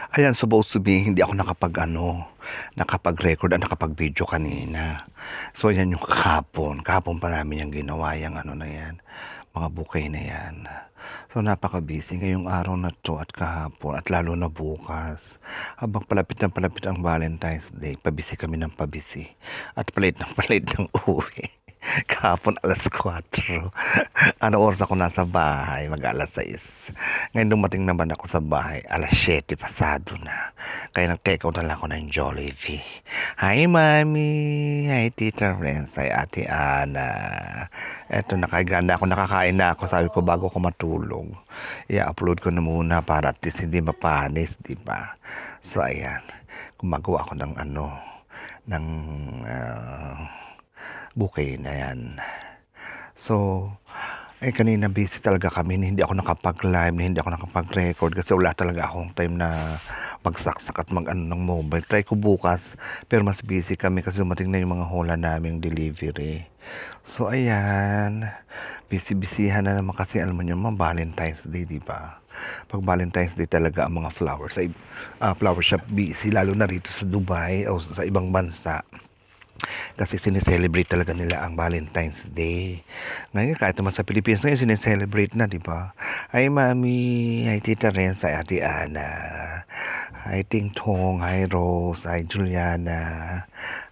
Ayan, supposed to be hindi ako nakapag-record at nakapag-video kanina. So, yan yung kahapon. Kahapon pa namin yung ginawa yung ano na yan, mga bouquet na yan. So, napaka-busy ngayong araw na to at kahapon at lalo na bukas. Habang palapit na palapit ang Valentine's Day, pabisi kami ng pabisi. At palit ng uwi. Kahapon alas 4. Ano oras ako nasa bahay? Mag-alas 6. Ngayon dumating naman ako sa bahay, alas 7 pasado na. Kaya nag-take out na lang ako ng Jollibee. Hi, Mami! Hi, Tita Renz! Hi, Ate Ana! Eto, nakaganda ako, nakakain na ako. Sabi ko, bago ko matulog, i-upload ko na muna para at least hindi mapanis, di ba? So, ayan. Gumagawa ako ng ng bouquet na yan. So, kanina busy talaga kami, hindi ako nakapag-live, hindi ako nakapag-record kasi wala talaga akong time na magsaksak at mag-ano ng mobile. Try ko bukas, pero mas busy kami kasi dumating na yung mga hola naming delivery. So, ayan, busy-busyhan na naman kasi alam mo nyo, Valentine's Day, di ba? Pag Valentine's Day talaga ang mga flowers sa flower shop busy, lalo na rito sa Dubai o sa ibang bansa. Kasi sineselebrate talaga nila ang Valentine's Day. Ngayon, kahit naman sa Pilipinas ngayon, sineselebrate na, di ba? Hi, Mami. Hi, Tita Renz. Hi, Ate Ana. Hi, Ting Tong. Hi, Rose. Hi, Juliana.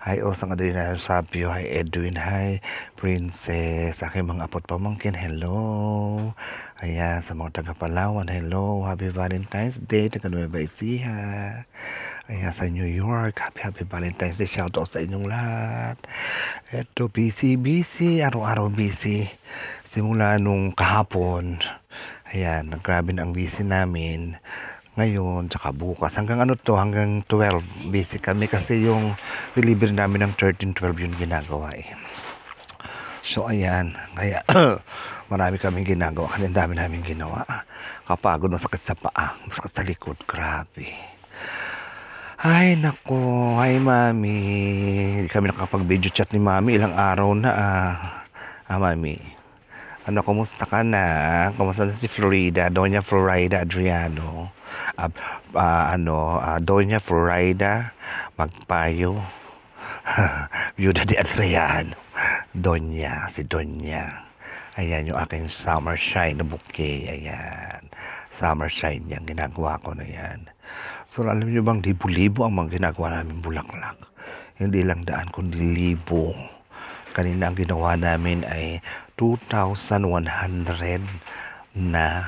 Hi, Osang Adriana Sapio. Hi, Edwin. Hi, Princess. Aking mga apot pamangkin. Hello. Ayan, sa mga taga-Palawan. Hello. Happy Valentine's Day. Taga-Nueva Ecija. Ayan, sa New York, happy Valentine's Day. Shoutout sa inyong lahat. Eto, busy. Araw-araw busy. Simula nung kahapon. Ayan, grabe na ang busy namin. Ngayon, tsaka bukas. Hanggang 12 busy kami kasi yung delivery namin ng 13-12 yung ginagawa eh. So, ayan. Kaya, marami kaming ginagawa. Ang dami namin ginawa. Kapagod, masakit sa paa. Masakit sa likod. Grabe. Ay, naku. Hi, Mami. Hindi kami nakapag-video chat ni Mami. Ilang araw na Mami. Ano, kumusta ka na? Kumusta na si Florida? Doña Florida Adriano. Doña Florida Magpayo. Viuda de Adriano. Si Doña. Ayan yung aking summer shine na bouquet. Ayan. Summer shine yan. Ginagawa ko na yan. So, alam niyo bang libo-libo ang mga ginagawa namin bulaklak. Hindi lang daan, kundi libo. Kanina ang ginawa namin ay 2,100 na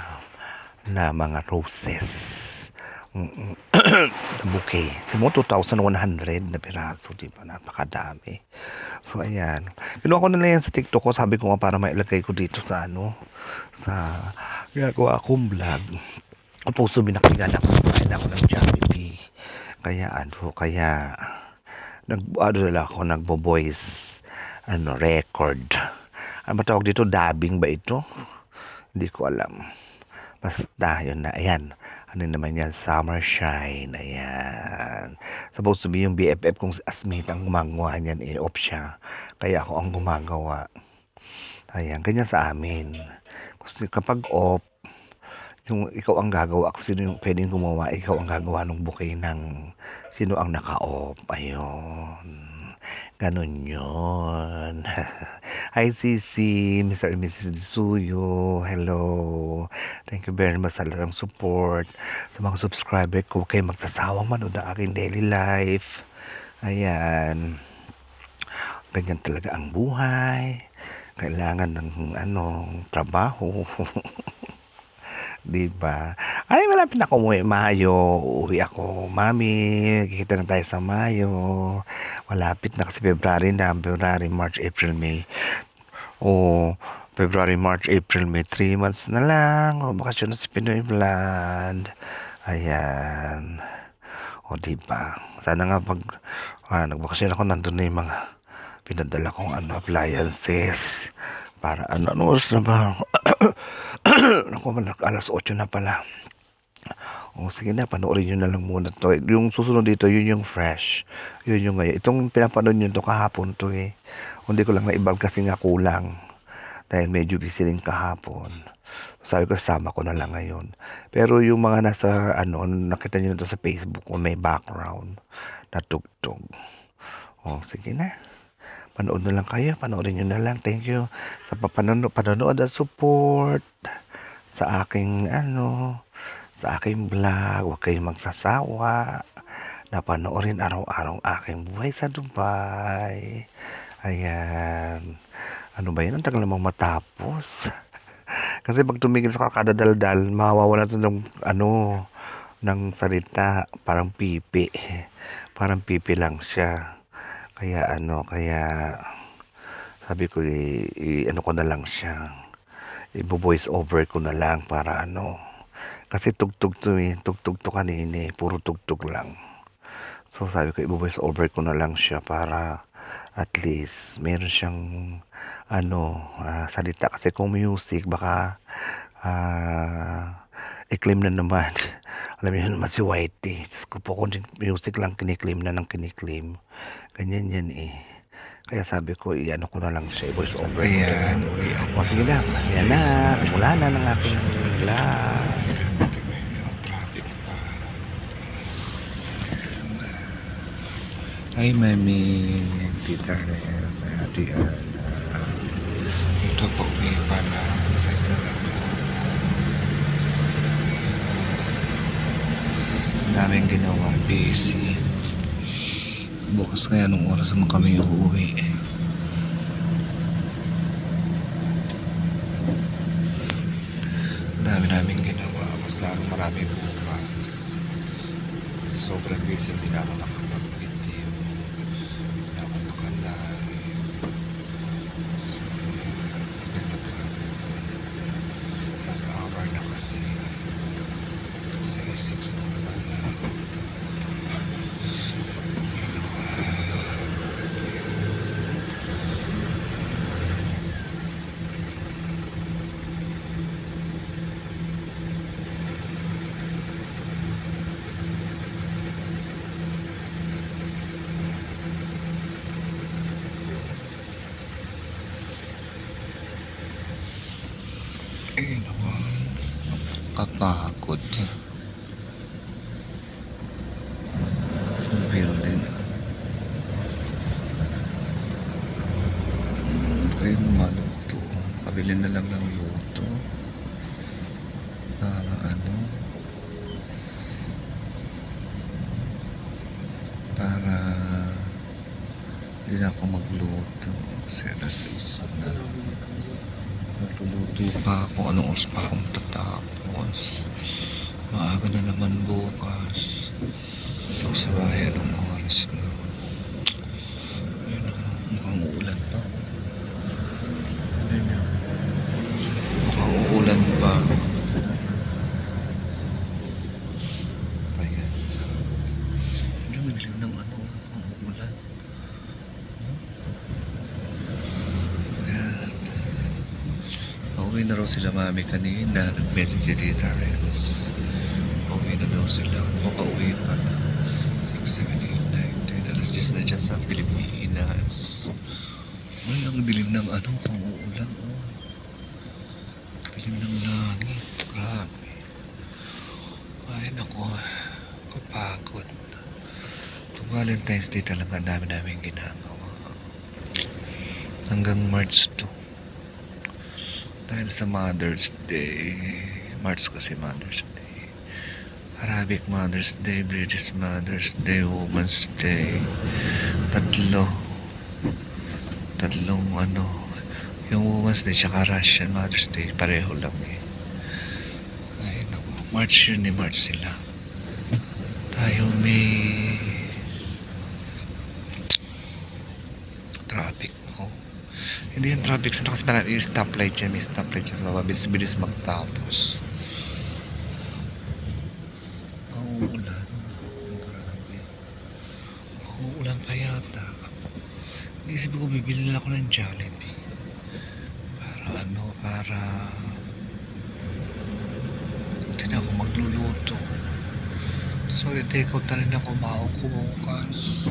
mga roses. Bouquet. Simo 2,100 na piraso, di ba? Napakadami. So, ayan. Kinuha ko na lang yan sa TikTok ko. Sabi ko nga para mailagay ko dito sa sa ginagawa akong vlog. Puso binaktigan ako ng Jollibee. Kaya nagbo-voice record. Ano ba tawag dito? Dubbing ba ito? Hindi ko alam. Basta, yun na. Ayan. Ano naman yan? Summer Shine. Ayan. Supposed to be yung BFF kung si Asmit ang gumagawa niyan. Off siya. Kaya ako ang gumagawa. Ayan. Ganyan sa amin. Kasi kapag off, yung ikaw ang gagawa, kung sino yung pwedeng gumawa, ikaw ang gagawa ng bouquet ng sino ang naka-off. Ayun. Ganun yun. Hi, Sisi, Mr. and Mrs. Disuyo. Hello. Thank you very much sa lalang support. Sa mga subscriber ko, kayo magsasawang manood ng aking daily life. Ayan. Ganyan talaga ang buhay. Kailangan ng trabaho. Diba? Ay, malapit na ako umuwi. Mayo, uuwi ako. Mami, kikita na tayo sa Mayo. Malapit na kasi February, March, April, May. February, March, April, May. 3 months na lang. Bakasyon na si Pinoy Vlog. Ayan. Diba? Sana nga pag nagbakasyon ako, nandun na yung mga pinadala kong appliances. Para oras na ba? Naku, alas 8 na pala. Sige na, panoorin nyo na lang muna to. Yung susunod dito, yun yung fresh. Yun yung ngayon. Itong pinapanood nyo to kahapon to eh. Hindi ko lang naibag kasi nga kulang. Dahil medyo busy rin kahapon. Sabi ko sama ko na lang ngayon. Pero yung mga nasa ano, nakita niyo na 'to sa Facebook kung may background na tugtog. Oh, sige na. Manood na lang kayo, panoorin niyo na lang. Thank you sa panonood at support sa aking ano, sa aking vlog. Huwag kayong magsasawa na panoorin araw-araw ang aking buhay sa Dubai. Ayan. Ano ba 'yan, ang tagal namang matapos. Kasi 'pag tumigil sa kakadadaldal, mawawalan 'to ng ano, ng salita, parang pipi. Parang pipi lang siya. Kaya ano, kaya sabi ko ano ko na lang siya, ibo-voice over ko na lang para ano, kasi tugtog 'to, tugtog 'to kanina, puro tugtog lang. So sabi ko ibo-voice over ko na lang siya para at least meron siyang ano, salita kasi kung music baka i-claim na naman. Alam niyo naman si Whitey, Diyos ko po kung music lang kini-claim na ng kini-claim. Ganyan yan eh. Kaya sabi ko, i-ano ko na lang siya, i-voice over. Ayan, o sige na, ayan na, simula na ng aking vlog. Hi, Mami. Tita Rez. Ate Ana. Ito po may pana sa Instagram. Ang daming ginawa. Busy. Bukas kaya nung oras naman kami uuwi. Ang dami namin ginawa. Mas lalo marami bukas. Sobrang busy. Hindi na ako nakapag-video. Hindi na ako nakalive. Last hour na kasi. Kasi 6 na. Ay, naku. Kapagod. Building. Okay, maluto. Kabili na lang ng luto. Para ano? Para hindi na ako magluto. Kasi alas 6 na. Nagluluto pa ako. Anong oras pa ako matatapos? Maaga na naman bukas. Ito sa bahay, anong oras na? Ayun na, mukhang uulan pa. Ayun na. Mukhang uulan pa. Ayan. Ayun, madilim ng ano, mukhang uulan. Ayan. Pauwi na raw sila mami kanina. Nag-message si Tita Rez. Pauwi na daw sila. Pauwi pa na. 6, 7, 8, 9, 10. Alas 10 na dyan sa Pilipinas. Ay, ang dilim ng ano, kung uulan. Oh. Dilim ng langit. Grabe. Ay, naku. Kapagod. Itong Valentine's Day talaga ang dami namin ginagawa. Hanggang March 2. Dahil sa Mother's Day. March kasi Mother's Day. Arabic Mother's Day, British Mother's Day, Women's Day. Tatlong ano. Yung Women's Day tsaka Russian Mother's Day, pareho lang eh. Ay naku, March yun eh, March sila. Tayo may traffic. Oh. Hindi yung traffic sana kasi parang yung stoplight yan, may stoplight yan sa baba, bilis magtapos. Uulan. Grabe. Uulan pa yata. Naisip ko bibili na ako ng Jollibee. Para ano, para hindi na ako magluluto. Tapos mag-take out na rin ako baon ko bukas.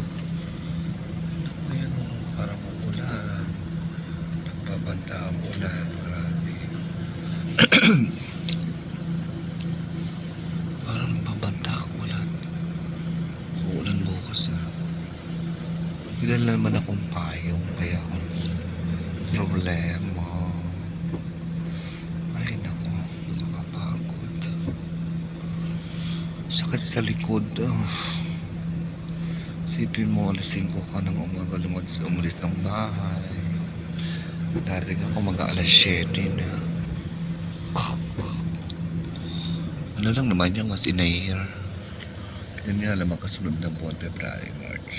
Ano yan, parang uulan. Nagbabanta ang ulan. Grabe. Parang babanta ako ulan. Uulan bukas na. Hinala naman akong payong kaya ako problema. Ay nako, nakakapagod. Sakit sa likod. Sipin mo, alas 5 ka ng umaga umalis ng bahay. Darating ako mag-aalas 7 na. Ano lang naman yung mas in a year. Yan nga lang makasunod na buwan, February, March.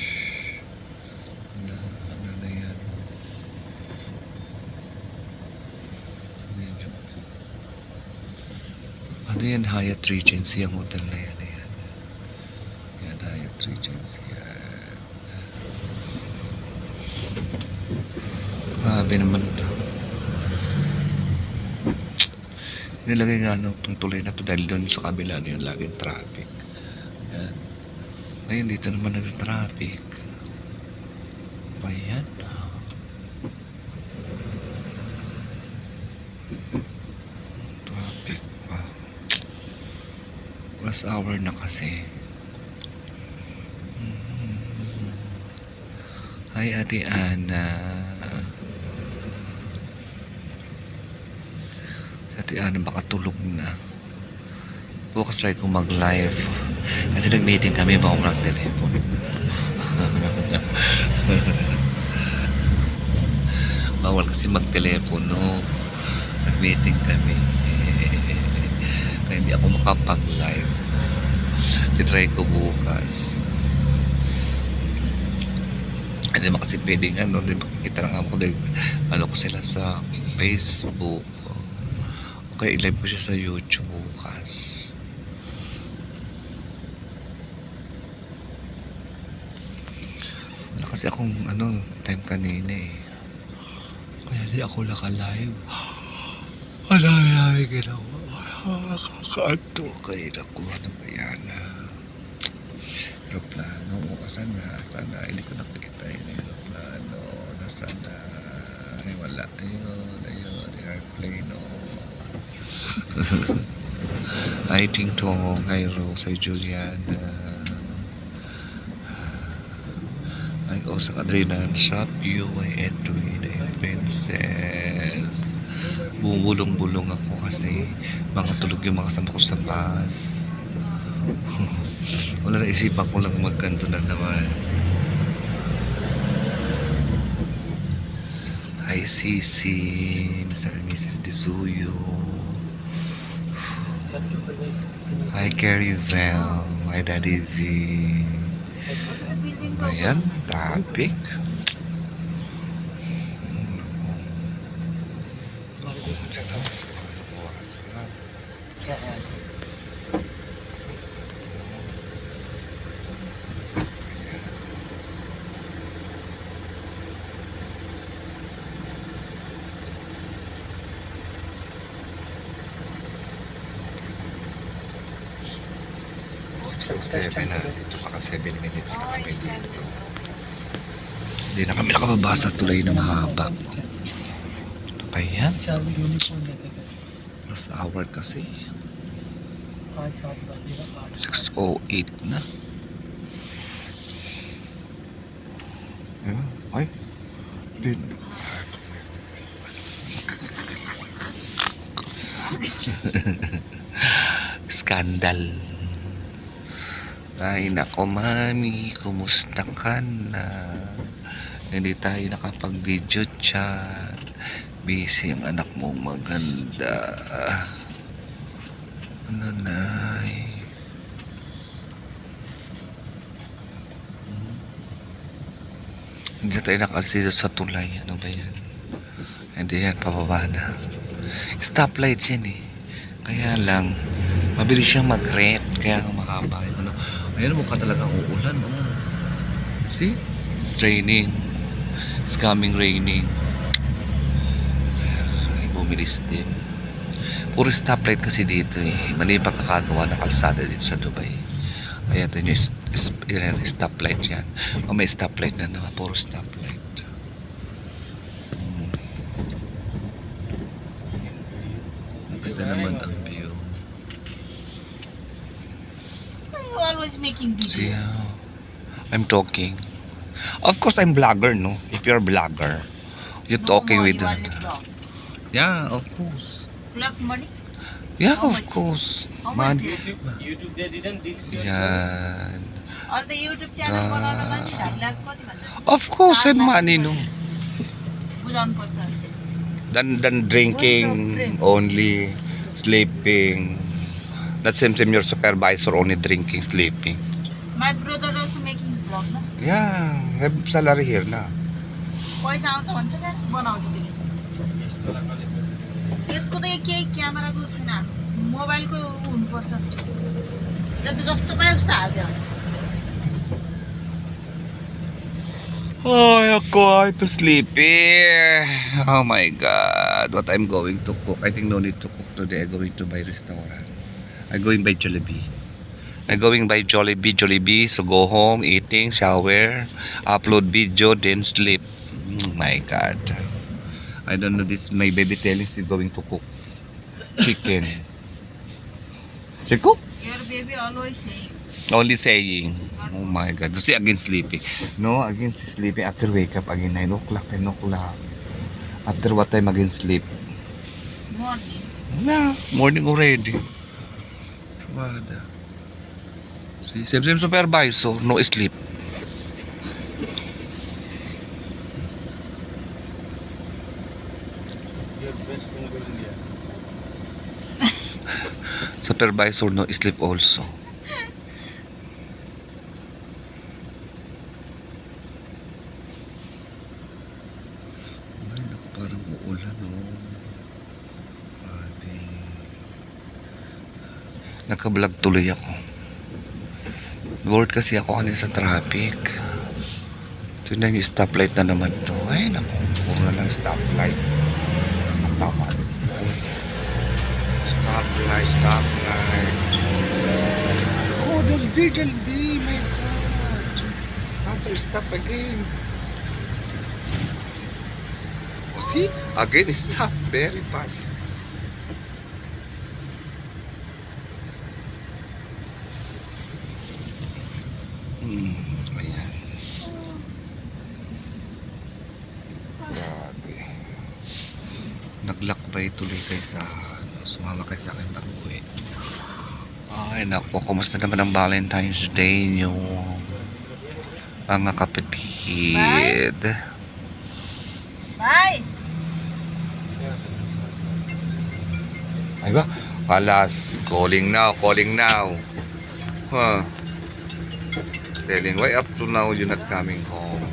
Ano na yan? Ano yan? Hyatt Regency ang hotel na yan. Yan, Hyatt Regency yan. Grabe naman ito. Nilagay nga itong tulay na ito dahil doon sa kabila na yun laging traffic. Yan. Ngayon dito naman nag-traffic. Pa yan. Traffic pa. Rush hour na kasi. Hi Ate Ana. Ate Ana baka tulog na. Bukas try kong mag-live. Kasi nag-meeting kami bago nag-telephone. Bawal kasi mag-telepono. Nag-meeting kami. Kaya hindi ako makapag-live. I-try ko bukas. Hindi naman kasi pwedeng ano, di makikita lang ako dahil ano ko sila sa Facebook. Okay, i-live ko siya sa YouTube bukas. Wala kasi akong ano, time kanina eh. Kaya di ako naka-live. Wala namin ginawa. Nakakaanto kayo na ko. Ano ba yan? Aeroplano. Asan na? Hindi ko nakikita yung aeroplano. Nasaan na? Ay wala. Ayun. Airplane. I think to kay Rose, ay Juliana. Ay Osa Adrinan, Shop You, ay Edwin, ay Princess. Bumulong-bulong ako kasi mga tulog yung mga kasama ko sa bus. Wala na isipan ko lang magkanto na naman. Hi Sisi, Mr. and Mrs. Disuyo. Hi Carrie Vel, my Daddy V. Ayan, topic. So 7 na, dito pa 7 minutes na kami dito. Hindi na kami nakababa sa tulay na mahaba. Ito pa yan. Last hour kasi. 6:08 na. Ay. Skandal. Ay nako mami, kumusta ka na? Hindi tayo nakapag-video chat. Busy ang anak mo maganda. Ano nay? Hindi tayo nakalsido sa tulay. Ano ba yan? Hindi yan, pababa na. Stoplight yan eh. Kaya lang, mabilis siyang mag-red. Kaya mahaba yun. Ano? Ayan, mukha talagang uulan. Oh. See? It's raining. It's coming raining. Ay, bumilis din. Puro stoplight kasi dito eh. Mali yung pagkakagawa ng kalsada dito sa Dubai. Ayan, ito yung stoplight yan. O may stoplight na naman. Puro stoplight. Ganda naman ang view. Why you always making See video? how I'm talking. Of course, I'm vlogger, no? If you're a vlogger, you're talking with... You only vlog. Yeah, of course. Collect money? Yeah, How of much? course. How much? YouTube they didn't delete your Yan. All the YouTube channel बनाउन मान्छे 4 लाख कति भन्छ? Of course, I have money, no? बुझाउनु पर्छ. Than drinking, only sleeping. That same your supervisor only drinking, sleeping. My brother also making vlog न. Yeah, have salary here na. पैसा आउँछ भन्छ क्या बनाउँछ त्यसले. त्यसको त केही क्यामेराको छैन. मोबाइलको हुनुपर्छ. जति जस्तो पायो उस्तो हाल्दियो. Oh, ako, I'm sleepy. Oh my God. What I'm going to cook? I think no need to cook today. I'm going to buy restaurant. I'm going by Jollibee. I'm going by Jollibee. So go home, eating, shower, upload video, then sleep. Oh my God. I don't know this. My baby telling she's going to cook chicken. She cook? Your baby always saying. Only saying. Oh my God. See, again sleeping. No, again she's sleeping. After wake up, again 9 o'clock, 10 o'clock. After what time again sleep? Morning. Na, morning already. Wada. See, same supervisor, no sleep. your best mobile India. Supervisor, no sleep also. Ay, naku, parang uulan, no. Grabe. Nakablog tuloy ako. Bored kasi ako kanina sa traffic. Tignan yung stoplight na naman to. Ay, naku, puro lang stoplight. Ang tama. Stoplight. Oh, jaldi, my God. After stop again. Oh, see? Again, stop. Very fast. Ayan. Grabe. Naglakbay tuloy kayo sa sumama kayo sa akin pag-uwi. Ay naku, kumusta naman ang Valentine's Day nyo mga kapatid? Bye. Ay ba? Alas, calling now. Huh? Telling, why up to now you're not coming home?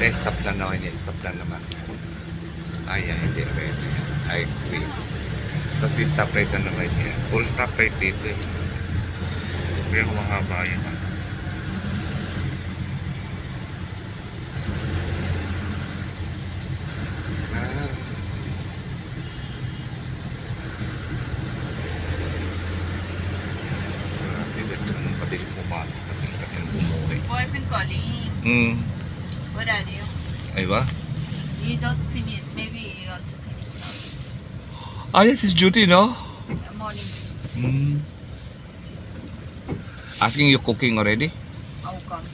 Stop lang naman yan. Stop lang naman. Ay, hindi rin. I agree. Tapos may stop right na naman yan. Full stop right dito eh. Kaya kung mahaba yun. Pwede pumasok. Pwede umuwi. Boyfriend calling. What are you? Ay ba? He just finished. Maybe he also finished now. Ah, yes, it's duty, no? Morning. Asking you cooking already? I'll come.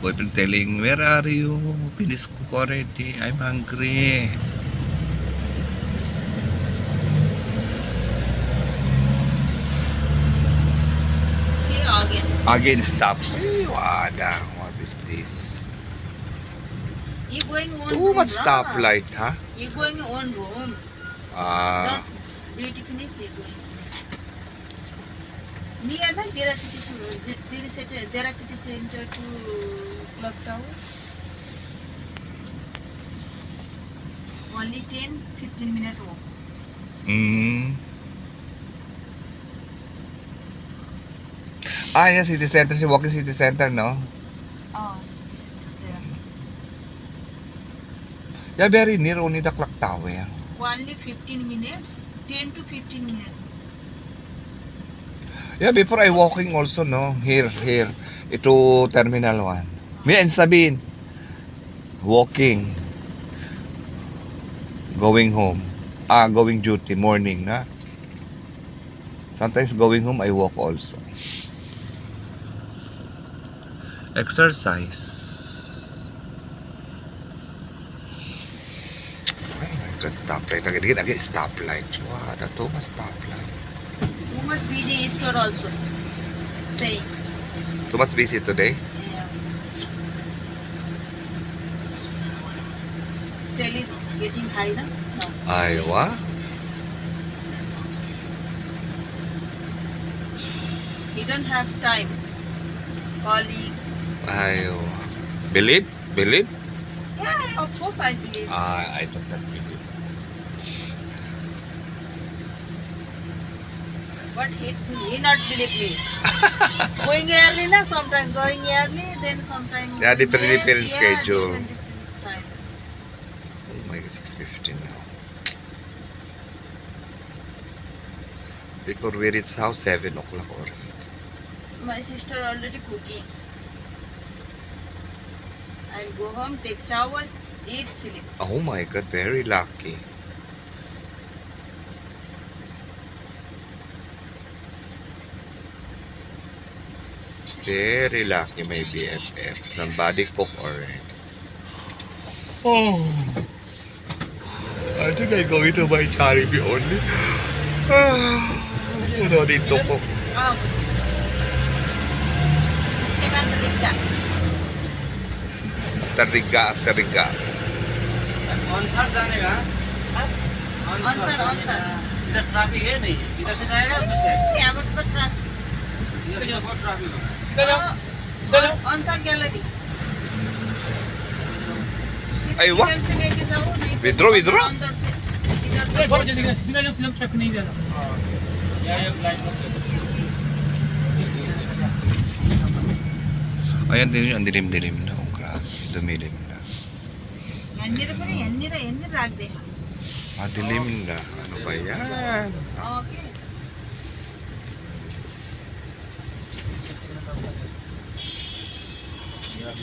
Boyfriend telling, where are you? Finish cook already. I'm hungry. See you again. Again, stop. See, wada. What is this? You going on Too room, much lah. stoplight, huh? You going on room. Ah, Just beauty finish. You going. Near na Dera City Center to Club Tower. Only 10-15 minute walk. Ah, yeah, city center. Si walking city center, no? Oh, City Center there. Yeah, very near only the clock tower. Only 15 minutes. 10 to 15 minutes. Yeah, before I walking also, no? Here. Ito, Terminal 1. Me and Sabine. Walking. Going home. Going duty, morning, na? Sometimes going home, I walk also. Exercise. Ay, my God, stoplight. Again, stoplight. Wow, that's too much stoplight. Too much busy store also. Saying. Too much busy today? Yeah. Sale is getting high, na? No. Aywa. He don't have time. Calling. Aywa. Believe? Yeah, of course I believe. I don't that believe. But he not believe me. Going early, na? Sometimes going early, then sometimes. Yeah, different late. schedule. Different time. Oh my God, 6:15 now. Before we reach house, 7 o'clock already. My sister already cooking. I'll go home, take showers, eat, sleep. Oh my God, very lucky. Very lucky my BFF. Somebody cook already. Oh. I think I go into my Jollibee only. You don't need to cook. Oh. इसके बाद rickshaw. Tariga. ऑनसार जाने का ऑनसार. इधर ट्रैफिक है नहीं इधर से जाएगा उधर से यहाँ पर तो ट्रैफिक. इधर बहुत ट्रैफिक होगा ऑनसार गैलरी. Ay, what? इधर से लेके जाओ, नहीं तो Withdraw. अंदर से. इधर से. ये लाइन पर Ayan din ang dilim-dilim na. Oh, grabe. Dumilim na. ఎన్ని rock they. Madilim na. Ano ba yan? Okay.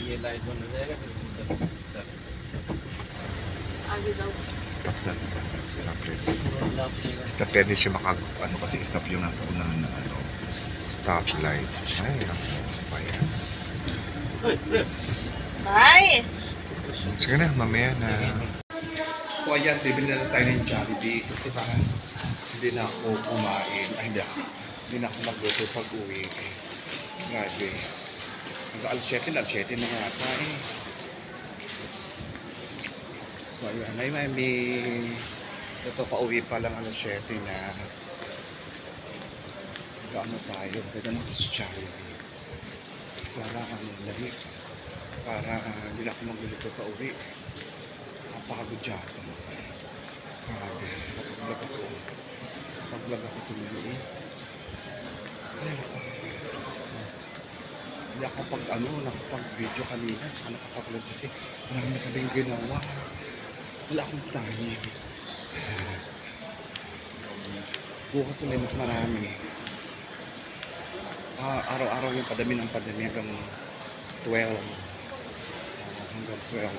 ये लाइट बंद हो जाएगा फिर चल आगे जाओ. Stop na. Stop yan. Hindi siya ano kasi stop yung nasa unahan na ano. Stop light. Ay, ako. Pa yan. Bye. Sige na, mamaya na. So ayan, bibili na lang tayo ng Jollibee kasi parang hindi na ako kumain. Ay, hindi na ako magluto pag uwi. Ay, grabe. Hanggang alas 7 na nga ata eh. So ayan, ay may ito pa uwi pa lang alas 7 na. Ano tayo? Pwede na ako sa Jollibee. Para dali. Para hindi na ako magluluto pa uwi. Napakagod yata. Grabe. Pag-vlog ako tumuloy. Ay, naka. Hindi ako nakapag-video kanina. Tsaka nakapag-vlog kasi marami na kaming ginawa. Wala akong time. Bukas ulit mas marami. Araw-araw yung padami hanggang 12. Hanggang 12.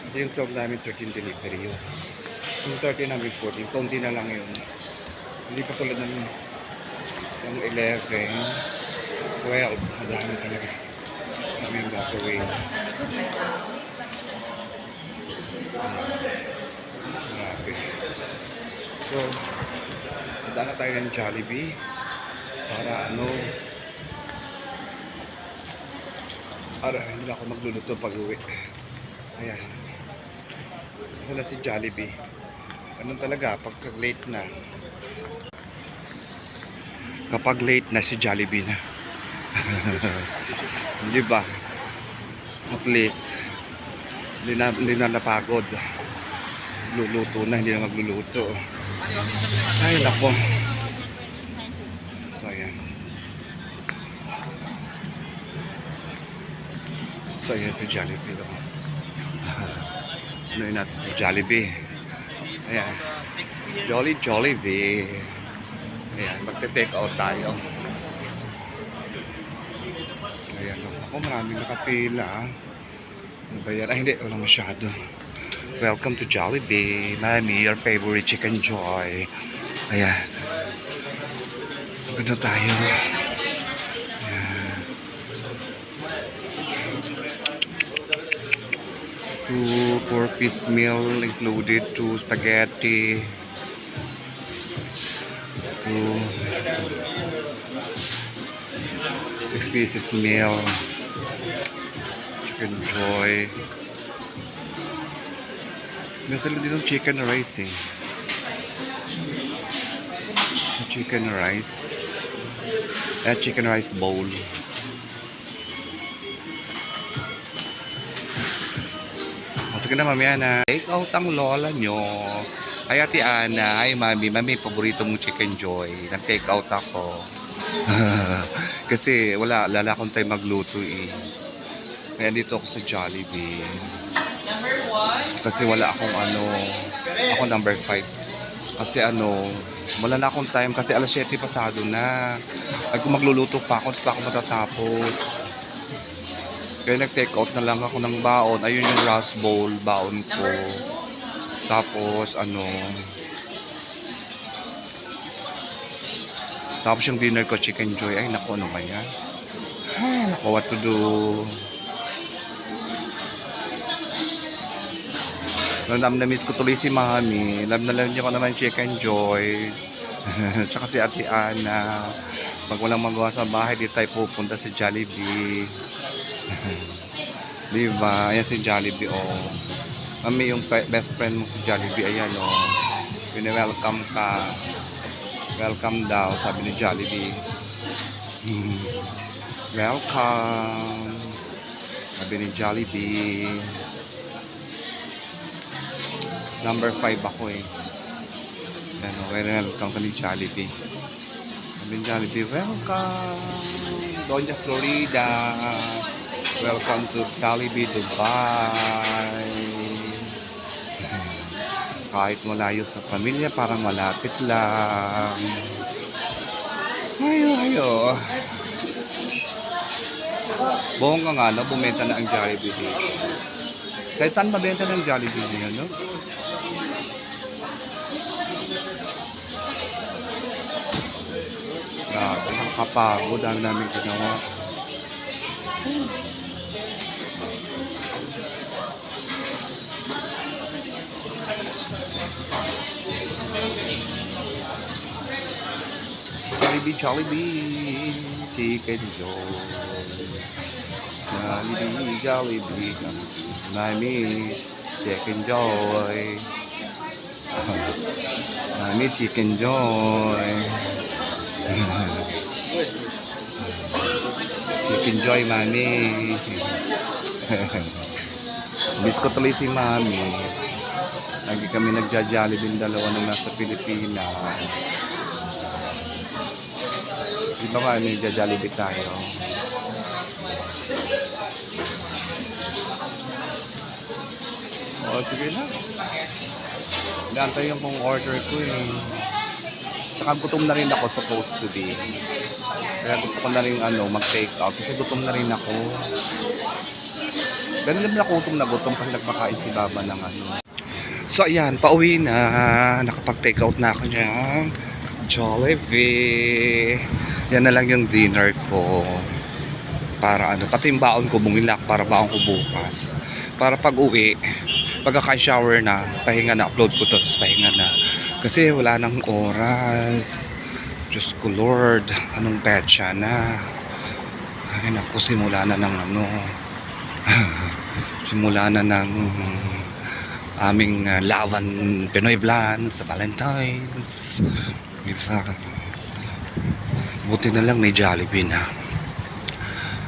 Kasi yung 12 namin 13 delivery yun. Yung 13 namin 14, konti na lang yun. Hindi pa tulad ng yung 11, 12, madami talaga kami yung gagawin. Grabe. So, punta na tayo ng Jollibee para hindi na ako magluluto pag uwi. Ayan. Wala si Jollibee. Ganun talaga, pagka late na. Kapag late na si Jollibee na. Di ba? At least, hindi na napagod. Luluto na, hindi na magluluto. Ay, nako. So, ayan. So, ayan si Jollibee. Ano natin si Jollibee. Ayan. Jollibee. Ayan, magte-take out tayo. Ako, maraming nakapila. Ano ba yan? Ay, hindi. Wala masyado. Welcome to Jollibee. Mami, your favorite chicken joy. Ayan. Pagod na tayo. Ayan. 2 4-piece meal included. 2 spaghetti. 6 pieces meal. Chicken joy. May sila ditong chicken rice eh. Chicken rice. Chicken rice bowl. Masuk na mami Ana. Take out ang lola nyo. Ay ate Ana. Ay mami. Mami, paborito mong chicken joy. Nag-take out ako. Kasi wala akong time magluto eh. Kaya dito ako sa Jollibee. Kasi wala akong ako number 5. Kasi wala na akong time kasi alas 7 pasado na. Ay kung magluluto pa ako, pa ako matatapos. Kaya nag-take out na lang ako ng baon. Ayun yung rice bowl, baon ko. Tapos tapos yung dinner ko, chicken joy. Ay naku, ano ba yan? Ay naku, what to do? Namiss ko tuloy si Mami. Love niya ko naman chicken joy. Tsaka si Ate Ana. Pag walang magawa sa bahay, di tayo pupunta sa Jollibee. Diba? Ayan si Jollibee, oh. Mami, yung best friend mo si Jollibee, ayan, oh. Welcome ka. Welcome daw, sabi ni Jollibee. Welcome. Sabi ni Jollibee. Number 5 ako eh. Welcome ka ni Jollibee. Sabi ni Jollibee, welcome. Doña Florida. Welcome to Jollibee, Dubai. Kahit malayo sa pamilya, parang malapit lang. Ayo. Bongga nga, no? Bumenta na ang Jollibee dito. Kahit saan mabenta ng Jollibee niya, no? Grabe, nakakapagod. Dami namin ginawa. Jollibee, chicken joy. Jollibee, Mami, chicken joy. Mami, chicken joy. Chicken joy, Mami. Miss ko tuloy si Mami. Lagi kami nagja-Jollibee dalawa nung nasa Pilipinas. Dito nga, nagja-Jollibee tayo. O, sige na. Inaantay yung kong order ko eh. Tsaka gutom na rin ako supposed to be. Kaya gusto ko na rin mag-take out. Kasi gutom na rin ako. Ganun lang ako gutom kasi nagpakain si Baba ng So ayan, pauwi na. Nakapag-take out na ako niyang Jollibee. Yan na lang yung dinner ko. Para pati yung baon ko, bumilak para baon ko bukas. Para pag uwi, pagka-shower na, pahinga na, upload ko to, tapos pahinga na. Kasi wala nang oras. Diyos ko Lord, anong petsa na. Ay naku, simula na ng simula na ng aming laban Pinoy Blan sa Valentine's. Buti na lang may Jollibee na.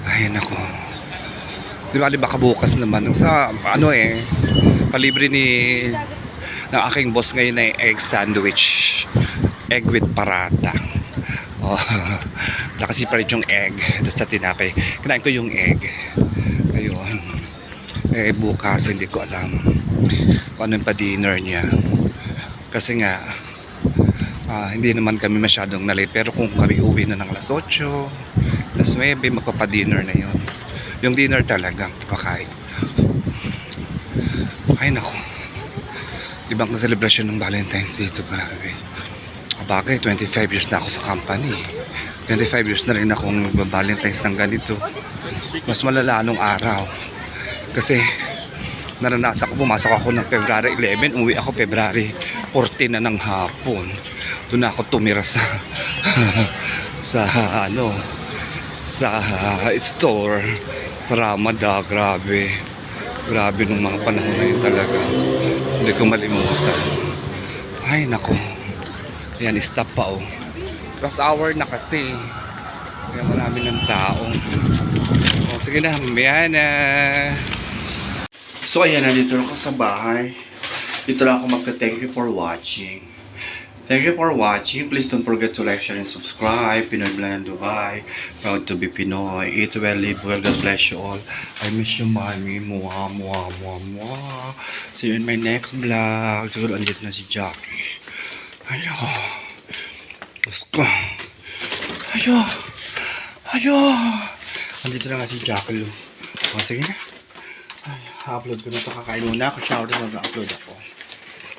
Ay nako. Di ba kabukas naman sa palibre ng aking boss ngayon ay egg sandwich, egg with parata. Nakasi pa rin yung egg doon sa tinapay. Kinain ko yung egg. Ayun. Bukas hindi ko alam kung ano yung pa-dinner niya. Kasi nga hindi naman kami masyadong na-late. Pero kung kami uwi na ng alas 8, alas 9, magpapa-dinner na yun. Yung dinner talagang pakain. Ay nako. Ibang celebration ng Valentine's dito, grabe. Bakit? 25 years na ako sa company. 25 years na rin akong Valentine's ng ganito. Mas malala nung araw. Kasi naranasan ko, pumasok ako ng February 11, umuwi ako February 14 na ng hapon. Doon ako tumira sa sa store sa Ramada. Grabe nung mga panahon na yun talaga, hindi ko malimutan. Ay nako, ayan, stop pa oh, rush hour na kasi, kaya marami ng tao. Sige na, mamaya na. So ayan, nandito ako sa bahay. Dito lang ako magka-thank you for watching. Thank you for watching. Please don't forget to like, share, and subscribe. Pinoy Vlog ng Dubai. Proud to be Pinoy. Eat well, live well. God bless you all. I miss you, mommy. Mwah, mwah, mwah, mwah. See you in my next vlog. Siguro andito na si Jackie. Ayo. Let's go. Ayo. Andito na nga si Jackie. O, sige na. Ay, upload ko na ito. Kakain muna ako. Shower na mag-upload ako.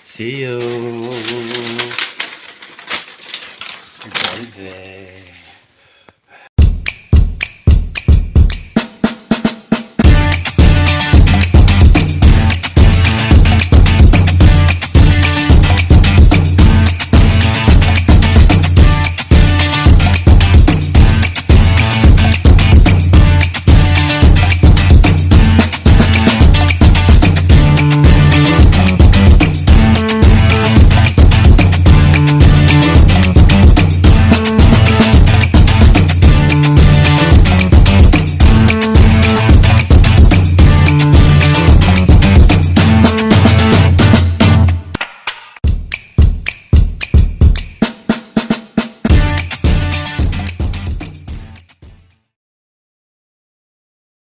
See you. Bye-bye.